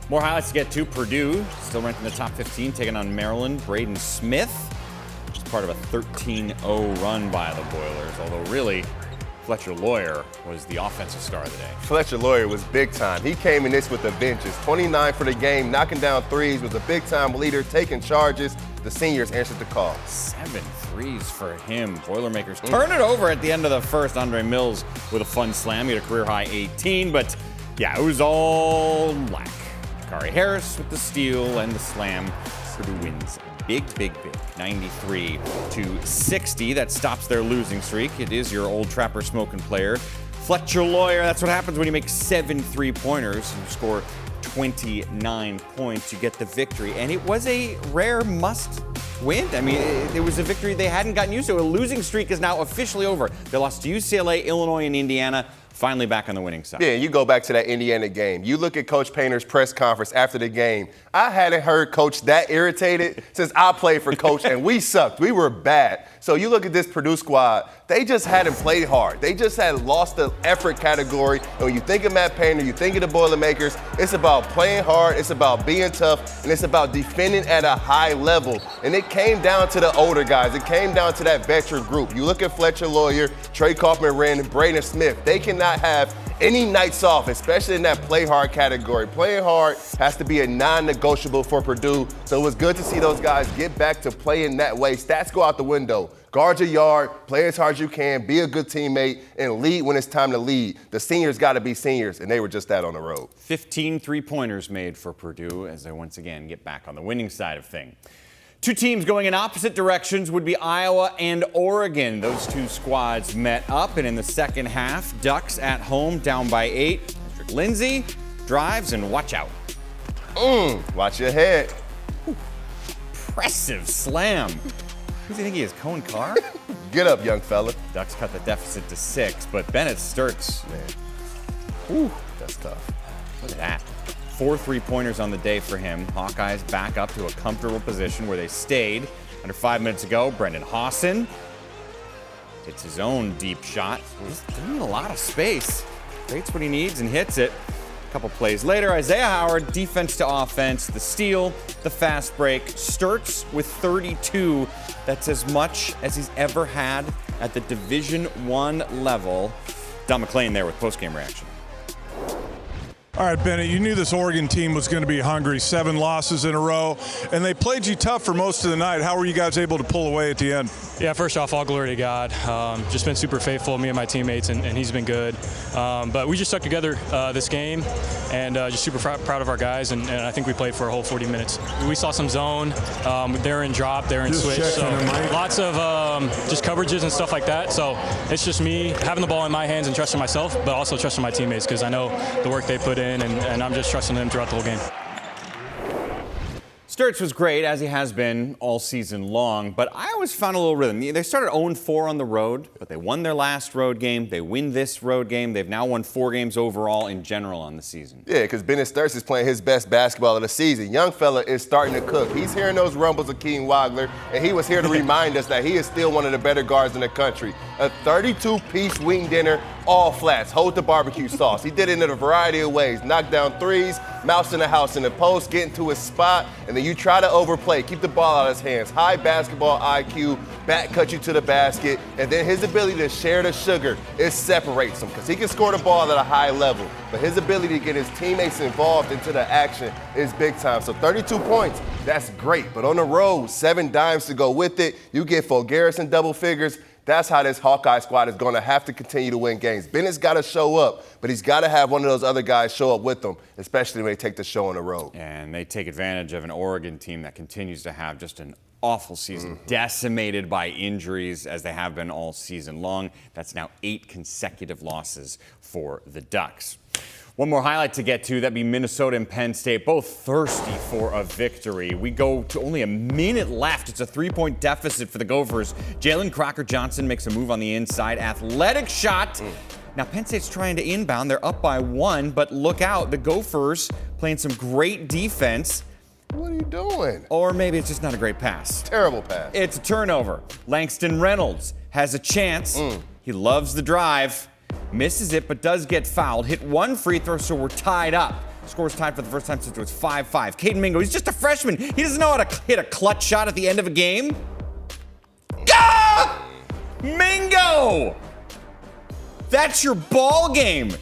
More highlights to get to. Purdue, still ranked in the top 15, taking on Maryland. Braden Smith, which is part of a 13-0 run by the Boilers, although really, Fletcher Lawyer was the offensive star of the day. Fletcher Lawyer was big time. He came in this with a vengeance. 29 for the game, knocking down threes, was a big-time leader, taking charges. The seniors answered the call. 7 threes for him. Boilermakers turn it over at the end of the first. Andre Mills with a fun slam. He had a career-high 18, but yeah, it was all lack. Kari Harris with the steal and the slam. Purdue wins big, 93-60. That stops their losing streak. It is your old Trapper smoking player, Fletcher Lawyer. That's what happens when you make 7 3-pointers. You score 29 points. You get the victory. And it was a rare must win. I mean, it was a victory they hadn't gotten used to. A losing streak is now officially over. They lost to UCLA, Illinois, and Indiana. Finally back on the winning side. Yeah, you go back to that Indiana game. You look at Coach Painter's press conference after the game. I hadn't heard Coach that irritated since I played for Coach, and we sucked. We were bad. So you look at this Purdue squad, they just hadn't played hard. They just had lost the effort category. And when you think of Matt Painter, you think of the Boilermakers, it's about playing hard, it's about being tough, and it's about defending at a high level. And it came down to the older guys. It came down to that veteran group. You look at Fletcher Lawyer, Trey Kaufman-Renn, Braden Smith. They cannot have any nights off, especially in that play hard category. Playing hard has to be a non-negotiable for Purdue. So it was good to see those guys get back to playing that way. Stats go out the window. Guard your yard, play as hard as you can, be a good teammate, and lead when it's time to lead. The seniors got to be seniors, and they were just that on the road. 15 3-pointers made for Purdue as they once again get back on the winning side of things. Two teams going in opposite directions would be Iowa and Oregon. Those two squads met up, and in the second half, Ducks at home down by 8. Patrick Lindsay drives, and watch out. Watch your head. Impressive slam. Who does he think he is, Cohen Carr? Get up, young fella. Ducks cut the deficit to 6, but Bennett Sturts, man. That's tough. Look at that. 4 3-pointers on the day for him. Hawkeyes back up to a comfortable position where they stayed. Under 5 minutes ago, Brendan Hawson hits his own deep shot. He's doing a lot of space. Creates what he needs and hits it. A couple plays later, Isaiah Howard, defense to offense, the steal, the fast break. Sturts with 32. That's as much as he's ever had at the Division I level. Don McClain there with postgame reaction. All right, Bennett, you knew this Oregon team was going to be hungry. 7 losses in a row, and they played you tough for most of the night. How were you guys able to pull away at the end? Yeah, first off, all glory to God. Just been super faithful, me and my teammates, and he's been good. But we just stuck together this game, and just super proud of our guys, and I think we played for a whole 40 minutes. We saw some zone. They're in drop, they're in switch, so lots of just coverages and stuff like that. So it's just me having the ball in my hands and trusting myself, but also trusting my teammates because I know the work they put in, and I'm just trusting them throughout the whole game. Sturts was great, as he has been all season long, but I always found a little rhythm. They started 0-4 on the road, but they won their last road game. They win this road game. They've now won 4 games overall in general on the season. Yeah, because Bennett Sturts is playing his best basketball of the season. Young fella is starting to cook. He's hearing those rumbles of Keem Wagler, and he was here to remind us that he is still one of the better guards in the country. A 32-piece wing dinner, all flats, hold the barbecue sauce. He did it in a variety of ways. Knock down threes, mouse in the house in the post, get into his spot, and then you try to overplay, keep the ball out of his hands. High basketball IQ, back cut you to the basket, and then his ability to share the sugar, it separates him because he can score the ball at a high level, but his ability to get his teammates involved into the action is big time. So 32 points, that's great, but on the road, 7 dimes to go with it. You get Fulgaris in double figures. That's how this Hawkeye squad is going to have to continue to win games. Bennett's got to show up, but he's got to have one of those other guys show up with them, especially when they take the show on the road. And they take advantage of an Oregon team that continues to have just an awful season, decimated by injuries as they have been all season long. That's now 8 consecutive losses for the Ducks. One more highlight to get to, that'd be Minnesota and Penn State, both thirsty for a victory. We go to only a minute left. It's a 3-point deficit for the Gophers. Jalen Crocker-Johnson makes a move on the inside. Athletic shot. Now, Penn State's trying to inbound. They're up by 1, but look out. The Gophers playing some great defense. What are you doing? Or maybe it's just not a great pass. Terrible pass. It's a turnover. Langston Reynolds has a chance. He loves the drive. Misses it, but does get fouled. Hit 1 free throw, so we're tied up. Score's tied for the first time since it was 5-5. Caden Mingo, he's just a freshman. He doesn't know how to hit a clutch shot at the end of a game. Ah! Mingo! That's your ball game.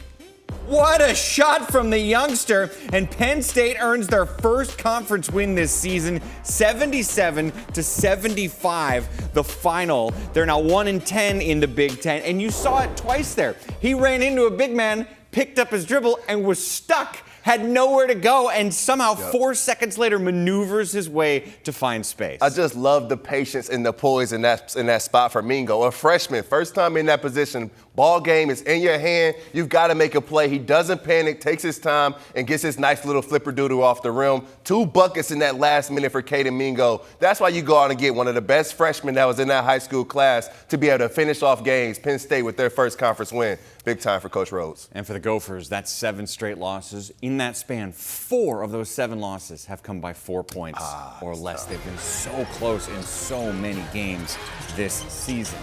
What a shot from the youngster. And Penn State earns their first conference win this season, 77-75, the final. They're now 1-10 in the Big Ten. And you saw it twice there. He ran into a big man, picked up his dribble, and was stuck. Had nowhere to go, and somehow 4 seconds later maneuvers his way to find space. I just love the patience and the poise in that spot for Mingo. A freshman, first time in that position. Ball game is in your hand. You've got to make a play. He doesn't panic, takes his time, and gets his nice little flipper doodle off the rim. 2 buckets in that last minute for Caden Mingo. That's why you go out and get one of the best freshmen that was in that high school class to be able to finish off games. Penn State with their first conference win. Big time for Coach Rhodes. And for the Gophers, that's 7 straight losses. In that span, 4 of those 7 losses have come by 4 points or less. They've been so close in so many games this season.